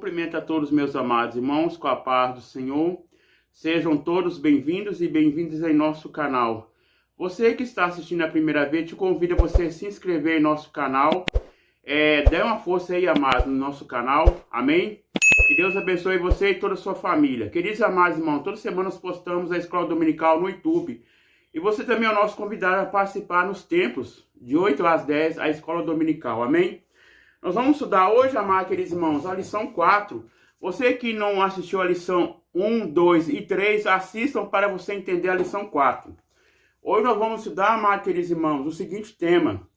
Cumprimento a todos meus amados irmãos com a paz do Senhor. Sejam todos bem-vindos e bem-vindas em nosso canal. Você que está assistindo a primeira vez, te convido a você se inscrever em nosso canal. Dê uma força aí, amado, no nosso canal. Amém? Que Deus abençoe você e toda a sua família. Queridos amados irmãos, toda semana nós postamos a Escola Dominical no YouTube. E você também é o nosso convidado a participar nos templos, de 8 às 10, a Escola Dominical. Amém? Nós vamos estudar hoje, amados queridos irmãos, a lição 4. Você que não assistiu a lição 1, 2 e 3, assistam para você entender a lição 4. Hoje nós vamos estudar, amados queridos irmãos, o seguinte tema: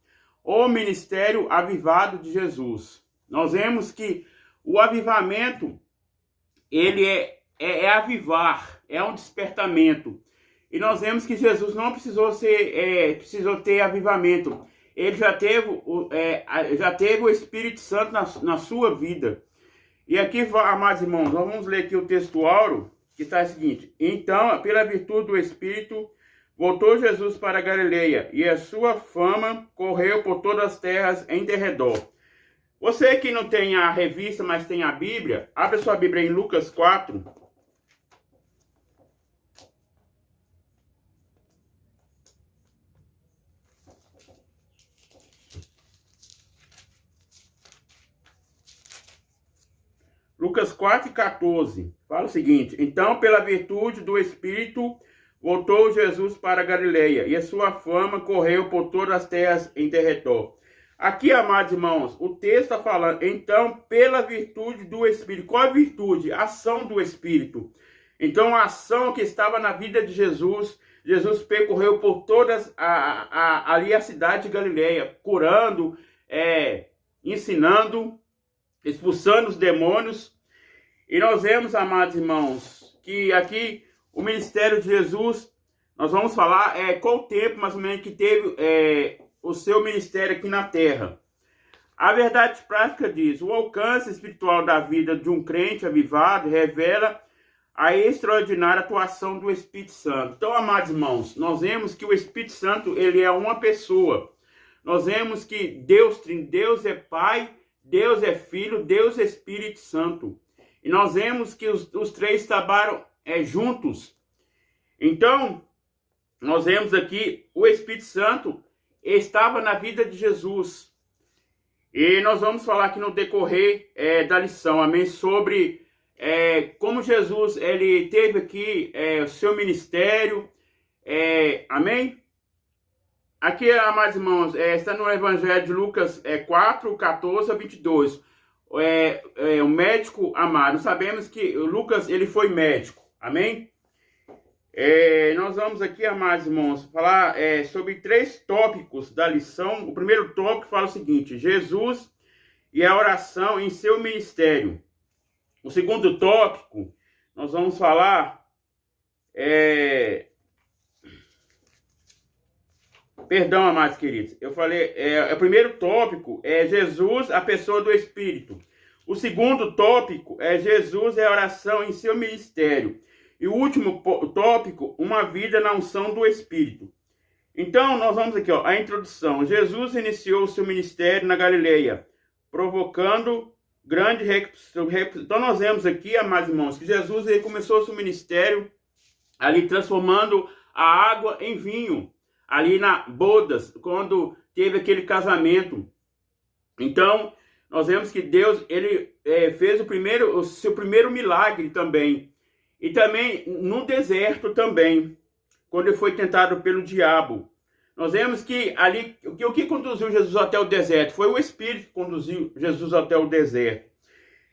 o ministério avivado de Jesus. Nós vemos que o avivamento, ele é avivar, é um despertamento. E nós vemos que Jesus não precisou ter avivamento. Ele já teve o Espírito Santo na sua vida. E aqui, amados irmãos, nós vamos ler aqui o texto áureo, que está o seguinte: então, pela virtude do Espírito, voltou Jesus para a Galileia, e a sua fama correu por todas as terras em derredor. Você que não tem a revista, mas tem a Bíblia, abre sua Bíblia em Lucas 4. Lucas 4:14, fala o seguinte: então, pela virtude do Espírito, voltou Jesus para a Galileia, e a sua fama correu por todas as terras em derredor. Aqui, amados irmãos, o texto está falando, então, pela virtude do Espírito. Qual a virtude? A ação do Espírito. Então, a ação que estava na vida de Jesus, Jesus percorreu por todas ali a cidade de Galileia, curando, ensinando, expulsando os demônios. E nós vemos, amados irmãos, que aqui o ministério de Jesus, nós vamos falar qual o tempo mais ou menos que teve o seu ministério aqui na terra. A verdade prática diz: o alcance espiritual da vida de um crente avivado revela a extraordinária atuação do Espírito Santo. Então, amados irmãos, nós vemos que o Espírito Santo, ele é uma pessoa. Nós vemos que Deus é Pai, Deus é Filho, Deus é Espírito Santo. E nós vemos que os três trabalham juntos. Então, nós vemos aqui o Espírito Santo estava na vida de Jesus. E nós vamos falar aqui no decorrer da lição, amém? Sobre como Jesus ele teve aqui o seu ministério, amém? Aqui, amados irmãos, está no Evangelho de Lucas 4:14 a 22. O médico amado. Sabemos que o Lucas ele foi médico, amém? Nós vamos aqui, amados irmãos, falar sobre 3 tópicos da lição. O primeiro tópico fala o seguinte: Jesus e a oração em seu ministério. O segundo tópico, nós vamos falar Perdão, amados queridos, eu falei, o primeiro tópico é Jesus, a pessoa do Espírito. O segundo tópico é Jesus e a oração em seu ministério. E o último tópico, uma vida na unção do Espírito. Então, nós vamos aqui, a introdução. Jesus iniciou o seu ministério na Galileia, provocando grande repercussão. Então, nós vemos aqui, amados irmãos, que Jesus ele começou o seu ministério ali transformando a água em vinho. Ali na bodas, quando teve aquele casamento. Então, nós vemos que Deus ele fez o seu primeiro milagre também. E também no deserto também, quando ele foi tentado pelo diabo. Nós vemos que ali, o que conduziu Jesus até o deserto? Foi o Espírito que conduziu Jesus até o deserto.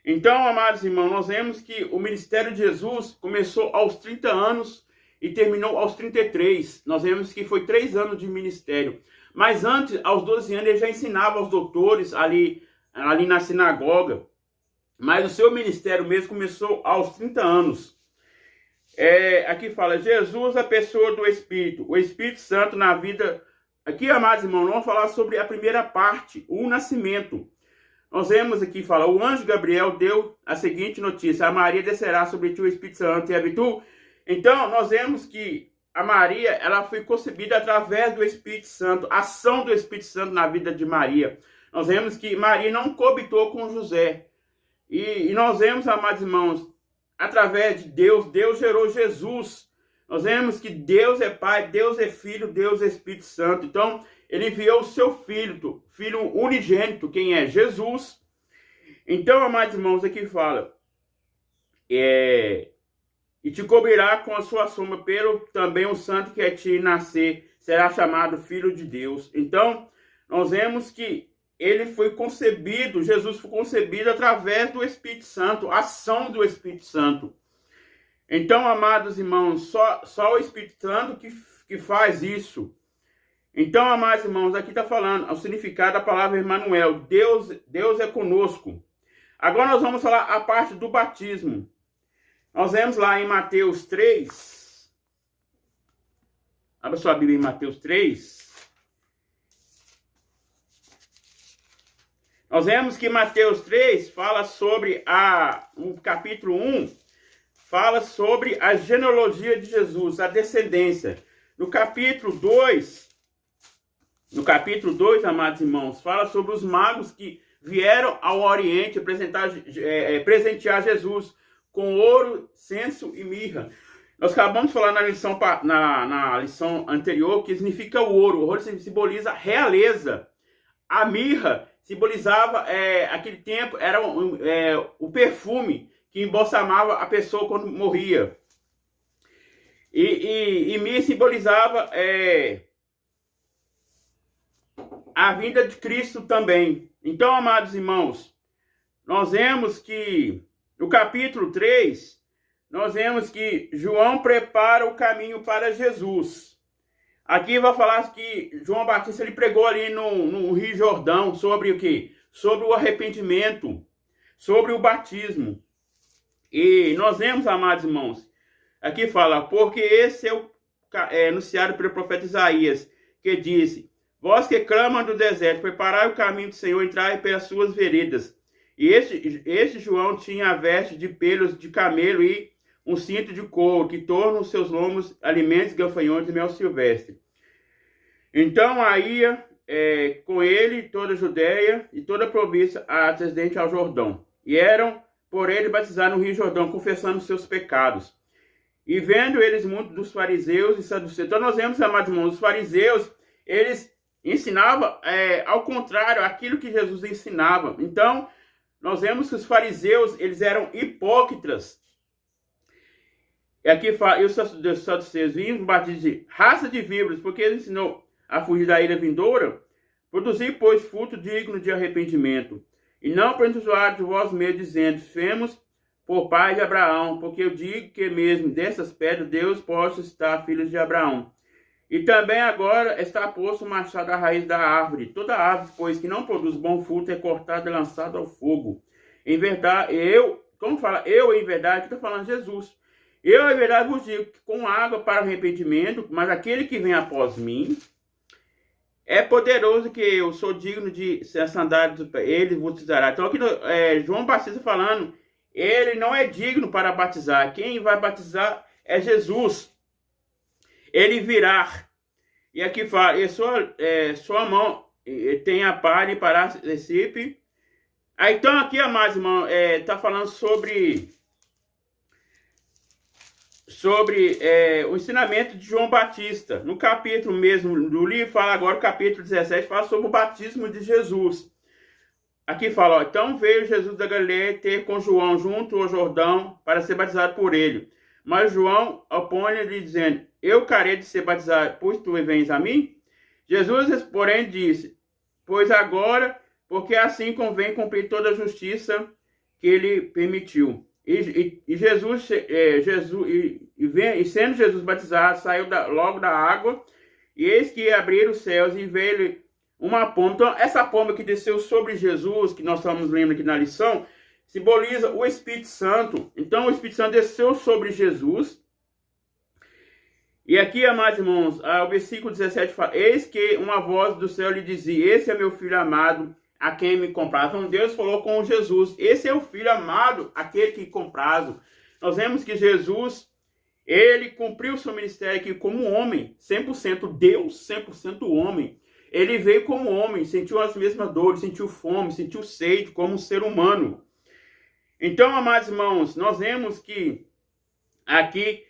Então, amados irmãos, nós vemos que o ministério de Jesus começou aos 30 anos e terminou aos 33. Nós vemos que foi 3 anos de ministério. Mas antes, aos 12 anos, ele já ensinava aos doutores ali na sinagoga. Mas o seu ministério mesmo começou aos 30 anos. Aqui fala, Jesus, a pessoa do Espírito. O Espírito Santo na vida. Aqui, amados irmãos, vamos falar sobre a primeira parte, o nascimento. Nós vemos aqui, fala, o anjo Gabriel deu a seguinte notícia: a Maria descerá sobre ti o Espírito Santo e habitou. Então, nós vemos que a Maria, ela foi concebida através do Espírito Santo, a ação do Espírito Santo na vida de Maria. Nós vemos que Maria não coabitou com José. E nós vemos, amados irmãos, através de Deus, Deus gerou Jesus. Nós vemos que Deus é Pai, Deus é Filho, Deus é Espírito Santo. Então, ele enviou o seu Filho, Filho unigênito, quem é Jesus. Então, amados irmãos, aqui fala, e te cobrirá com a sua sombra, pelo também o santo que é ti nascer, será chamado Filho de Deus. Então, nós vemos que ele foi concebido, Jesus foi concebido através do Espírito Santo, a ação do Espírito Santo. Então, amados irmãos, só o Espírito Santo que faz isso. Então, amados irmãos, aqui está falando o significado da palavra Emmanuel, Deus é conosco. Agora nós vamos falar a parte do batismo. Nós vemos lá em Mateus 3. Abra sua Bíblia em Mateus 3. Nós vemos que Mateus 3 fala sobre o capítulo 1, fala sobre a genealogia de Jesus, a descendência. No capítulo 2, amados irmãos, fala sobre os magos que vieram ao Oriente presentear Jesus com ouro, incenso e mirra. Nós acabamos de falar na lição anterior que significa o ouro. O ouro simboliza realeza. A mirra simbolizava, aquele tempo, era o perfume que embalsamava a pessoa quando morria. E mirra simbolizava a vinda de Cristo também. Então, amados irmãos, nós vemos que no capítulo 3, nós vemos que João prepara o caminho para Jesus. Aqui vai falar que João Batista ele pregou ali no Rio Jordão sobre o quê? Sobre o arrependimento, sobre o batismo. E nós vemos, amados irmãos, aqui fala, porque esse é anunciado pelo profeta Isaías, que disse, vós que clamam do deserto, preparai o caminho do Senhor, entrai pelas suas veredas. E esse João tinha a veste de pelos de camelo e um cinto de couro, que torna os seus lombos alimentos, gafanhotos e mel silvestre. Então aí com ele toda a Judéia e toda a província antecedente ao Jordão. E eram por ele batizar no Rio Jordão, confessando os seus pecados. E vendo eles muito dos fariseus e saduceus. Então nós vemos, amados irmãos, os fariseus, eles ensinavam ao contrário aquilo que Jesus ensinava. Então, nós vemos que os fariseus, eles eram hipócritas. E aqui fala, e os saduceus vinham batidos de raça de víboras, porque ele ensinou a fugir da ira vindoura. Produzir, pois, fruto digno de arrependimento. E não presunçoar de vós mesmos, dizendo, femos por pai de Abraão, porque eu digo que mesmo dessas pedras Deus pode suscitar filhos de Abraão. E também agora está posto o machado à raiz da árvore. Toda árvore, pois, que não produz bom fruto, é cortada e lançada ao fogo. Em verdade, eu em verdade, aqui está falando Jesus. Eu em verdade vos digo que com água para arrependimento, mas aquele que vem após mim é poderoso que eu sou digno de ser sandália dos pés. Ele vos batizará. Então aqui João Batista falando, ele não é digno para batizar. Quem vai batizar é Jesus. Ele virá. E aqui fala, e sua mão tem a palha para recipe. Então aqui, amados irmãos, está falando sobre o ensinamento de João Batista. No capítulo mesmo do livro, fala agora, o capítulo 17, fala sobre o batismo de Jesus. Aqui fala, ó, então veio Jesus da Galileia ter com João junto ao Jordão para ser batizado por ele. Mas João opõe-lhe dizendo, eu carei de ser batizado, pois tu vens a mim? Jesus, porém, disse, pois agora, porque assim convém cumprir toda a justiça que ele permitiu. E sendo Jesus batizado, saiu logo da água, e eis que abriram os céus e veio uma pomba. Então, essa pomba que desceu sobre Jesus, que nós estamos lendo aqui na lição, simboliza o Espírito Santo. Então, o Espírito Santo desceu sobre Jesus. E aqui, amados irmãos, o versículo 17 fala, eis que uma voz do céu lhe dizia, esse é meu filho amado, a quem me compraz. Então Deus falou com Jesus, esse é o filho amado, aquele que compraz. Nós vemos que Jesus, ele cumpriu o seu ministério aqui como homem, 100% Deus, 100% homem. Ele veio como homem, sentiu as mesmas dores, sentiu fome, sentiu sede como um ser humano. Então, amados irmãos, nós vemos que aqui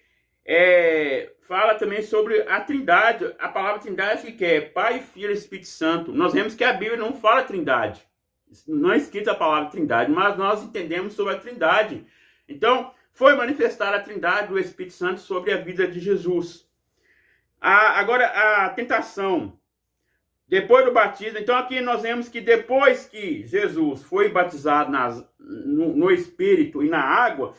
fala também sobre a Trindade. A palavra Trindade que é Pai, Filho e Espírito Santo. Nós vemos que a Bíblia não fala Trindade. Não é escrita a palavra Trindade, mas nós entendemos sobre a Trindade. Então, foi manifestada a Trindade do Espírito Santo sobre a vida de Jesus. Agora, a tentação. Depois do batismo, então aqui nós vemos que depois que Jesus foi batizado no Espírito e na água,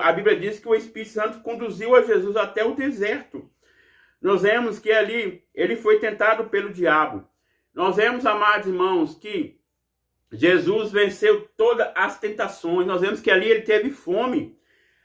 a Bíblia diz que o Espírito Santo conduziu a Jesus até o deserto. Nós vemos que ali ele foi tentado pelo diabo. Nós vemos, amados irmãos, que Jesus venceu todas as tentações. Nós vemos que ali ele teve fome.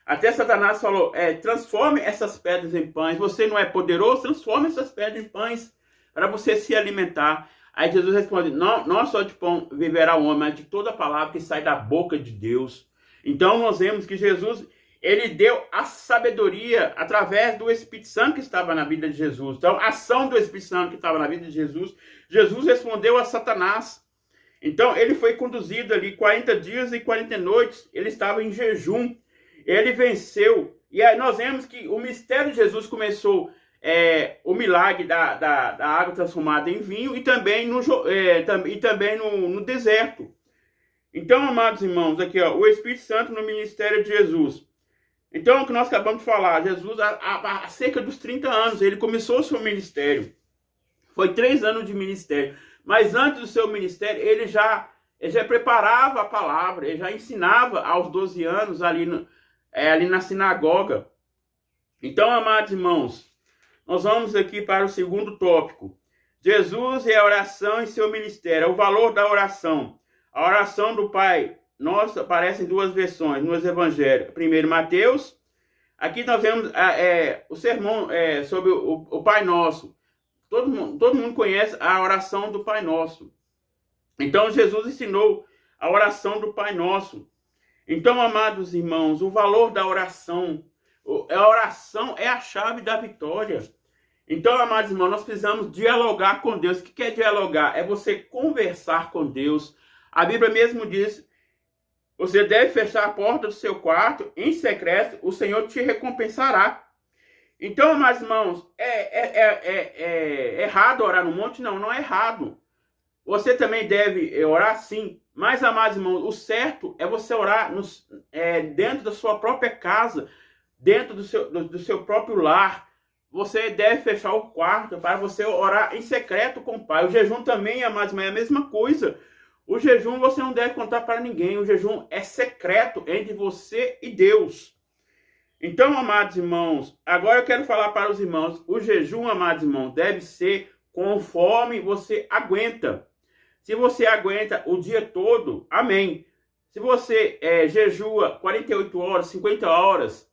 Até Satanás falou, transforme essas pedras em pães. Você não é poderoso? Transforme essas pedras em pães para você se alimentar. Aí Jesus responde, não só de pão viverá o homem, mas de toda palavra que sai da boca de Deus. Então nós vemos que Jesus, ele deu a sabedoria através do Espírito Santo que estava na vida de Jesus. Então a ação do Espírito Santo que estava na vida de Jesus, Jesus respondeu a Satanás. Então ele foi conduzido ali 40 dias e 40 noites, ele estava em jejum, ele venceu. E aí nós vemos que o mistério de Jesus começou o milagre da água transformada em vinho e também no deserto. Então, amados irmãos, aqui ó, o Espírito Santo no ministério de Jesus. Então, o que nós acabamos de falar, Jesus, há cerca dos 30 anos, ele começou o seu ministério. Foi 3 anos de ministério. Mas antes do seu ministério, ele já preparava a palavra, ele já ensinava aos 12 anos ali na sinagoga. Então, amados irmãos, nós vamos aqui para o segundo tópico. Jesus e a oração em seu ministério. O valor da oração. A oração do Pai Nosso aparece em 2 versões nos evangelhos. Primeiro, Mateus. Aqui nós vemos o sermão sobre o Pai Nosso. Todo mundo conhece a oração do Pai Nosso. Então, Jesus ensinou a oração do Pai Nosso. Então, amados irmãos, o valor da oração. A oração é a chave da vitória. Então, amados irmãos, nós precisamos dialogar com Deus. O que é dialogar? É você conversar com Deus. A Bíblia mesmo diz, você deve fechar a porta do seu quarto, em secreto, o Senhor te recompensará. Então, amados irmãos, é errado orar no monte? Não, não é errado. Você também deve orar sim. Mas, amados irmãos, o certo é você orar dentro da sua própria casa, dentro do seu próprio lar. Você deve fechar o quarto para você orar em secreto com o Pai. O jejum também, amados irmãos, é a mesma coisa. O jejum você não deve contar para ninguém. O jejum é secreto entre você e Deus. Então, amados irmãos, agora eu quero falar para os irmãos. O jejum, amados irmãos, deve ser conforme você aguenta. Se você aguenta o dia todo, amém. Se você jejua 48 horas, 50 horas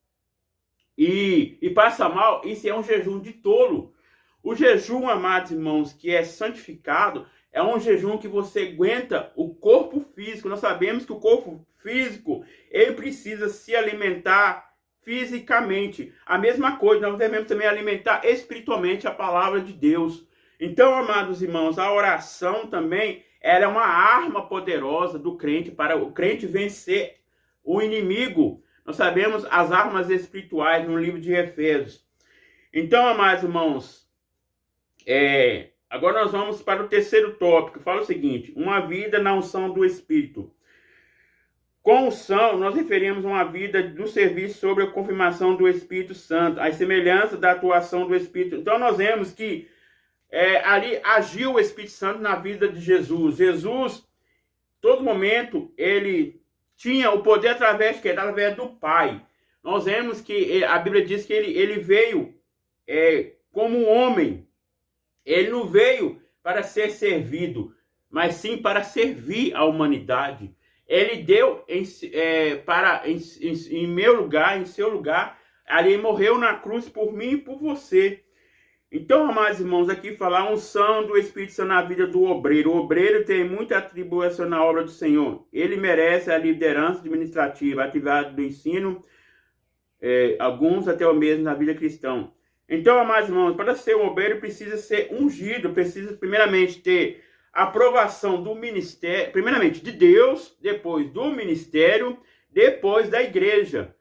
e passa mal, isso é um jejum de tolo. O jejum, amados irmãos, que é santificado, é um jejum que você aguenta o corpo físico. Nós sabemos que o corpo físico, ele precisa se alimentar fisicamente. A mesma coisa, nós devemos também alimentar espiritualmente a palavra de Deus. Então, amados irmãos, a oração também, ela é uma arma poderosa do crente para o crente vencer o inimigo. Nós sabemos as armas espirituais no livro de Efésios. Então, amados irmãos, agora nós vamos para o terceiro tópico. Fala o seguinte, uma vida na unção do Espírito. Com unção, nós referimos uma vida do serviço sobre a confirmação do Espírito Santo, as semelhanças da atuação do Espírito. Então nós vemos que ali agiu o Espírito Santo na vida de Jesus. Jesus, todo momento, ele tinha o poder através do Pai. Nós vemos que a Bíblia diz que ele veio como um homem. Ele não veio para ser servido, mas sim para servir a humanidade. Ele deu em meu lugar, em seu lugar, ali ele morreu na cruz por mim e por você. Então, amados irmãos, aqui falar a unção do Espírito Santo na vida do obreiro. O obreiro tem muita atribuição na obra do Senhor. Ele merece a liderança administrativa, a atividade do ensino, alguns até o mesmo na vida cristã. Então, amados irmãos, para ser um obreiro precisa ser ungido, precisa primeiramente ter aprovação do ministério, primeiramente de Deus, depois do ministério, depois da igreja.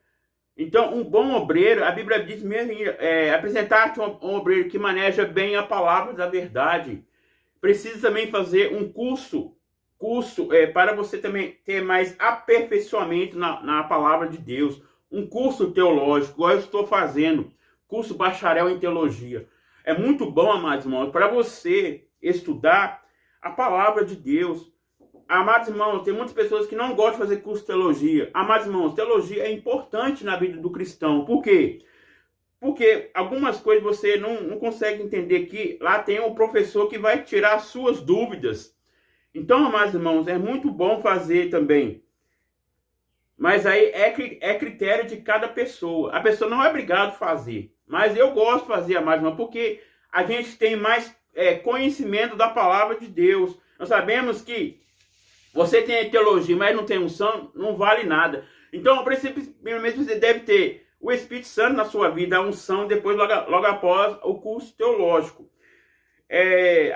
Então, um bom obreiro, a Bíblia diz mesmo, apresentar-te um obreiro que maneja bem a palavra da verdade. Precisa também fazer um curso para você também ter mais aperfeiçoamento na palavra de Deus. Um curso teológico, igual eu estou fazendo, curso bacharel em teologia. É muito bom, amados irmãos, para você estudar a palavra de Deus. Amados irmãos, tem muitas pessoas que não gostam de fazer curso de teologia. Amados irmãos, teologia é importante na vida do cristão. Por quê? Porque algumas coisas você não consegue entender que lá tem um professor que vai tirar as suas dúvidas. Então, amados irmãos, é muito bom fazer também. Mas aí é critério de cada pessoa. A pessoa não é obrigada a fazer. Mas eu gosto de fazer, amados irmãos, porque a gente tem mais conhecimento da palavra de Deus. Nós sabemos que você tem teologia, mas não tem unção, não vale nada. Então, primeiramente, você deve ter o Espírito Santo na sua vida, a unção, depois, logo após, o curso teológico.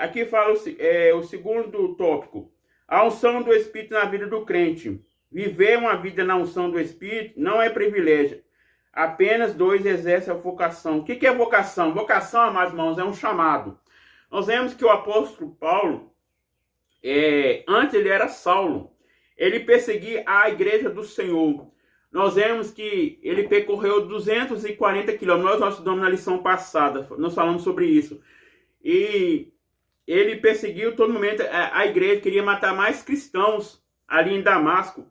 Aqui fala o segundo tópico. A unção do Espírito na vida do crente. Viver uma vida na unção do Espírito não é privilégio. Apenas 2 exercem a vocação. O que é vocação? Vocação, amados irmãos, é um chamado. Nós vemos que o apóstolo Paulo, antes ele era Saulo. Ele perseguia a igreja do Senhor. Nós vemos que ele percorreu 240 quilômetros. Nós estudamos na lição passada, nós falamos sobre isso. E ele perseguiu todo momento a igreja, queria matar mais cristãos ali em Damasco.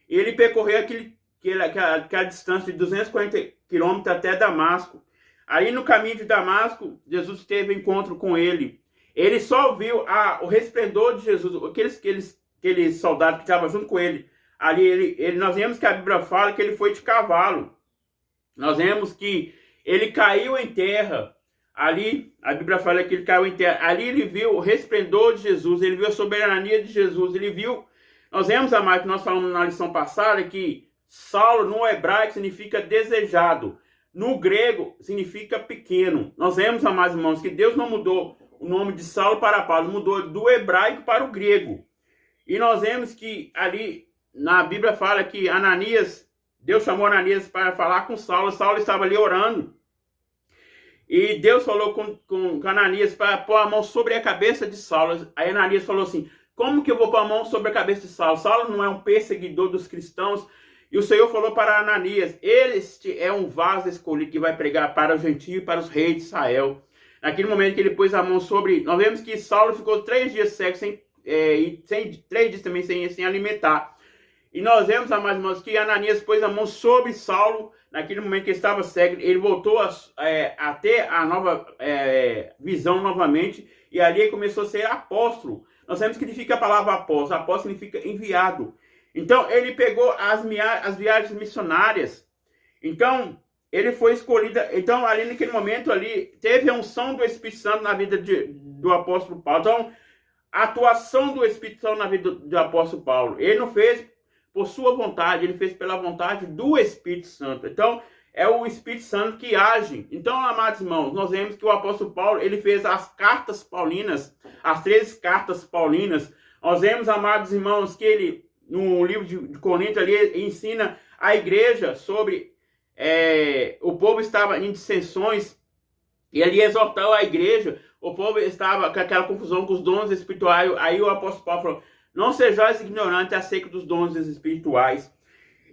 Ele percorreu aquela distância de 240 quilômetros até Damasco. Ali no caminho de Damasco, Jesus teve encontro com ele. Ele só viu o resplendor de Jesus, aqueles soldados que estavam junto com ele. Ali nós vemos que a Bíblia fala que ele foi de cavalo. Nós vemos que ele caiu em terra. Ali, a Bíblia fala que ele caiu em terra. Ali ele viu o resplendor de Jesus, ele viu a soberania de Jesus, ele viu... Nós vemos, amados, que nós falamos na lição passada, que Saulo, no hebraico, significa desejado. No grego, significa pequeno. Nós vemos, amados irmãos, que Deus não mudou o nome de Saulo para Paulo, mudou do hebraico para o grego. E nós vemos que ali, na Bíblia fala que Deus chamou Ananias para falar com Saulo. Saulo estava ali orando. E Deus falou com Ananias para pôr a mão sobre a cabeça de Saulo. Aí Ananias falou assim: como que eu vou pôr a mão sobre a cabeça de Saulo? Saulo não é um perseguidor dos cristãos. E o Senhor falou para Ananias: este é um vaso escolhido que vai pregar para os gentios e para os reis de Israel. Naquele momento que ele pôs a mão sobre... Nós vemos que Saulo ficou 3 dias cego, 3 dias também sem alimentar. E nós vemos, amados irmãos, que Ananias pôs a mão sobre Saulo. Naquele momento que ele estava cego, ele voltou a ter a nova visão novamente. E ali ele começou a ser apóstolo. Nós sabemos que significa a palavra apóstolo. Apóstolo significa enviado. Então, ele pegou as viagens missionárias. Então, ele foi escolhido. Então, ali naquele momento, ali, teve a unção do Espírito Santo na vida do apóstolo Paulo. Então, a atuação do Espírito Santo na vida do apóstolo Paulo. Ele não fez por sua vontade, ele fez pela vontade do Espírito Santo. Então, é o Espírito Santo que age. Então, amados irmãos, nós vemos que o apóstolo Paulo, ele fez as cartas paulinas, as 13 cartas paulinas. Nós vemos, amados irmãos, que ele, no livro de Coríntios, ali, ensina a igreja sobre... o povo estava em dissensões, e ele exortou a igreja. O povo estava com aquela confusão com os dons espirituais. Aí o apóstolo Paulo falou: não sejais ignorantes acerca dos dons espirituais.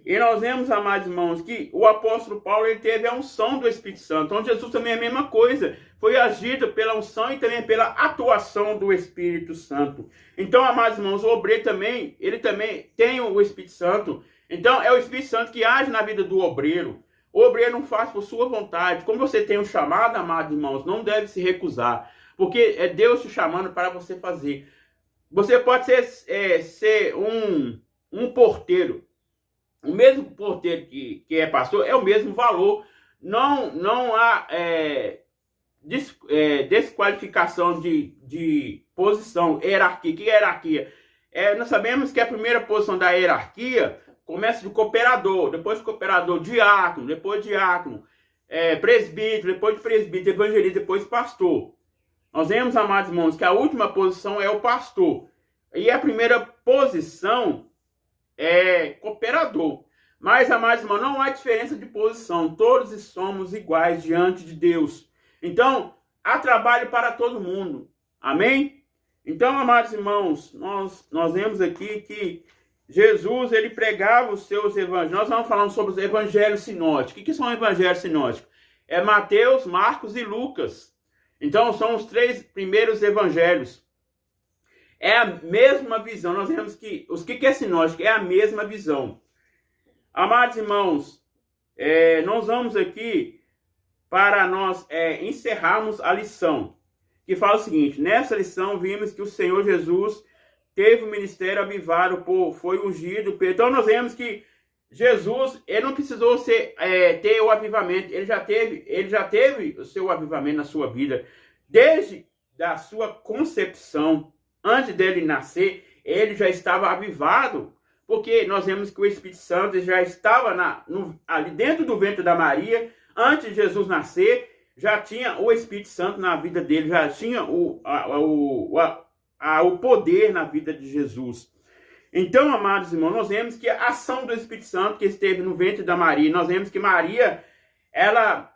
E nós vemos, amados irmãos, que o apóstolo Paulo, ele teve a unção do Espírito Santo. Então Jesus também é a mesma coisa. Foi agido pela unção e também pela atuação do Espírito Santo. Então, amados irmãos, o obreiro também, ele também tem o Espírito Santo. Então é o Espírito Santo que age na vida do obreiro. O obreiro não faz por sua vontade. Como você tem um chamado, amados irmãos, não deve se recusar. Porque é Deus te chamando para você fazer. Você pode ser um porteiro. O mesmo porteiro que é pastor é o mesmo valor. Não há desqualificação de posição, hierarquia. O que é hierarquia? Nós sabemos que a primeira posição da hierarquia começa de cooperador, depois de cooperador, diácono, depois diácono, presbítero, depois de presbítero, evangelista, depois pastor. Nós vemos, amados irmãos, que a última posição é o pastor. E a primeira posição é cooperador. Mas, amados irmãos, não há diferença de posição. Todos somos iguais diante de Deus. Então, há trabalho para todo mundo. Amém? Então, amados irmãos, nós vemos aqui que Jesus, ele pregava os seus evangelhos. Nós vamos falando sobre os evangelhos sinóticos. O que são evangelhos sinóticos? É Mateus, Marcos e Lucas. Então, são os 3 primeiros evangelhos. É a mesma visão. Nós vemos que o que é sinótico? É a mesma visão. Amados irmãos, nós vamos aqui para nós encerrarmos a lição, que fala o seguinte: nessa lição vimos que o Senhor Jesus teve o ministério avivado, foi ungido. Então nós vemos que Jesus, ele não precisou ter o avivamento, ele já teve o seu avivamento na sua vida, desde a sua concepção, antes dele nascer, ele já estava avivado, porque nós vemos que o Espírito Santo já estava ali dentro do ventre da Maria, antes de Jesus nascer, já tinha o Espírito Santo na vida dele, já tinha o poder na vida de Jesus. Então, amados irmãos, nós vemos que a ação do Espírito Santo que esteve no ventre da Maria, nós vemos que Maria, ela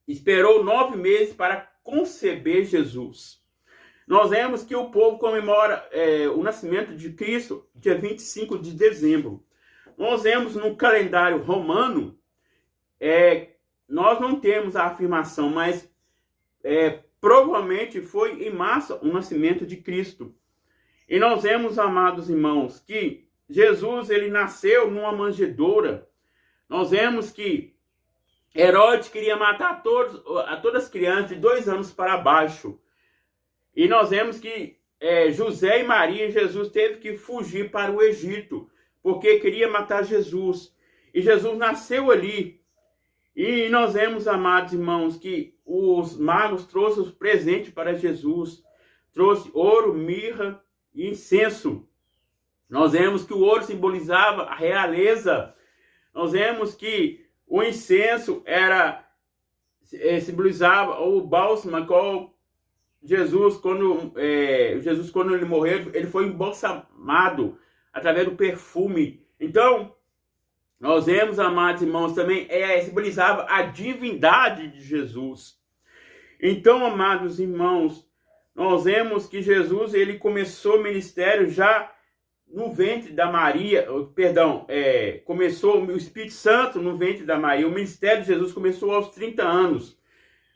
esperou 9 meses para conceber Jesus. Nós vemos que o povo comemora o nascimento de Cristo dia 25 de dezembro. Nós vemos no calendário romano, nós não temos a afirmação, mas provavelmente foi em março o nascimento de Cristo. E nós vemos, amados irmãos, que Jesus, ele nasceu numa manjedoura. Nós vemos que Herodes queria matar todas as crianças de 2 anos para baixo. E nós vemos que José e Maria, Jesus teve que fugir para o Egito, porque queria matar Jesus. E Jesus nasceu ali. E nós vemos, amados irmãos, que os magos trouxeram os presentes para Jesus. Trouxe ouro, mirra e incenso. Nós vemos que o ouro simbolizava a realeza. Nós vemos que o incenso simbolizava o bálsamo, qual Jesus, quando ele morreu, ele foi embalsamado através do perfume. Então, nós vemos, amados irmãos, também simbolizava a divindade de Jesus. Então, amados irmãos, nós vemos que Jesus, ele começou o ministério já no ventre da Maria, começou o Espírito Santo no ventre da Maria. O ministério de Jesus começou aos 30 anos.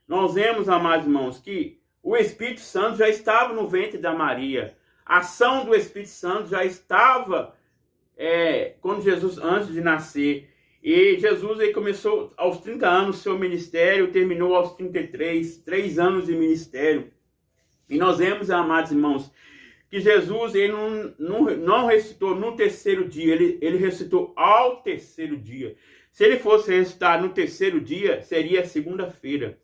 Nós vemos, amados irmãos, que o Espírito Santo já estava no ventre da Maria. A ação do Espírito Santo já estava quando Jesus, antes de nascer. E Jesus, ele começou aos 30 anos seu ministério, terminou aos 33, 3 anos de ministério. E nós vemos, amados irmãos, que Jesus, ele não ressuscitou no 3º dia, ele ressuscitou ao 3º dia. Se ele fosse ressuscitar no 3º dia, seria segunda-feira.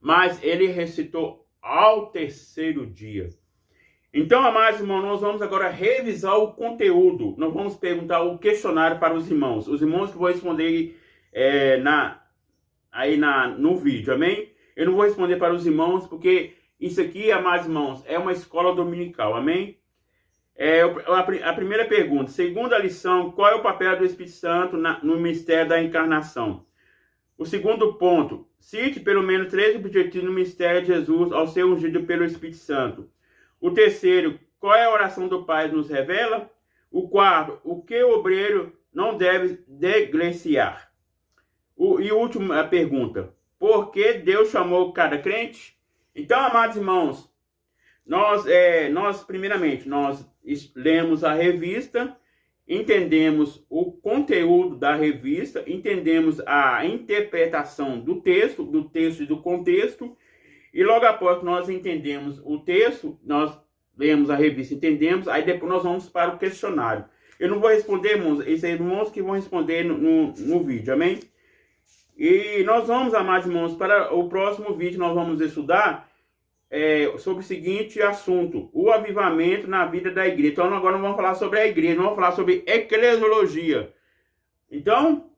Mas ele ressuscitou ao 3º dia. Então, amados irmãos, nós vamos agora revisar o conteúdo. Nós vamos perguntar o questionário para os irmãos. Os irmãos que vão responder no vídeo, amém? Eu não vou responder para os irmãos, porque isso aqui, amados irmãos, é uma escola dominical, amém? A primeira pergunta, segunda lição, qual é o papel do Espírito Santo no mistério da encarnação? O segundo ponto, cite pelo menos 3 objetivos no mistério de Jesus ao ser ungido pelo Espírito Santo. O terceiro, qual é a oração do Pai nos revela? O quarto, o que o obreiro não deve negligenciar? E última pergunta, por que Deus chamou cada crente? Então, amados irmãos, primeiramente, nós lemos a revista, entendemos o conteúdo da revista, entendemos a interpretação do texto e do contexto, e logo após que nós entendemos o texto, nós lemos a revista, entendemos, aí depois nós vamos para o questionário. Eu não vou responder, irmãos, esses irmãos que vão responder no vídeo, amém? E nós vamos, amados irmãos, para o próximo vídeo, nós vamos estudar sobre o seguinte assunto: o avivamento na vida da igreja. Então, agora não vamos falar sobre a igreja, não vamos falar sobre eclesiologia. Então,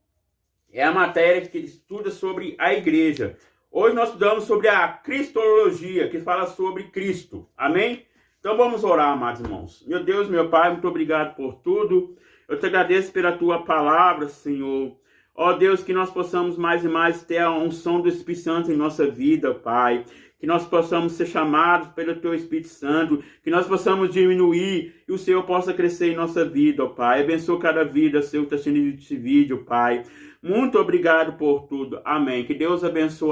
é a matéria que estuda sobre a igreja. Hoje nós estudamos sobre a Cristologia, que fala sobre Cristo. Amém? Então vamos orar, amados irmãos. Meu Deus, meu Pai, muito obrigado por tudo. Eu te agradeço pela tua palavra, Senhor. Ó Deus, que nós possamos mais e mais ter a unção do Espírito Santo em nossa vida, Pai. Que nós possamos ser chamados pelo teu Espírito Santo. Que nós possamos diminuir e o Senhor possa crescer em nossa vida, ó Pai. Abençoa cada vida, Senhor, que está assistindo esse vídeo, Pai. Muito obrigado por tudo. Amém. Que Deus abençoe.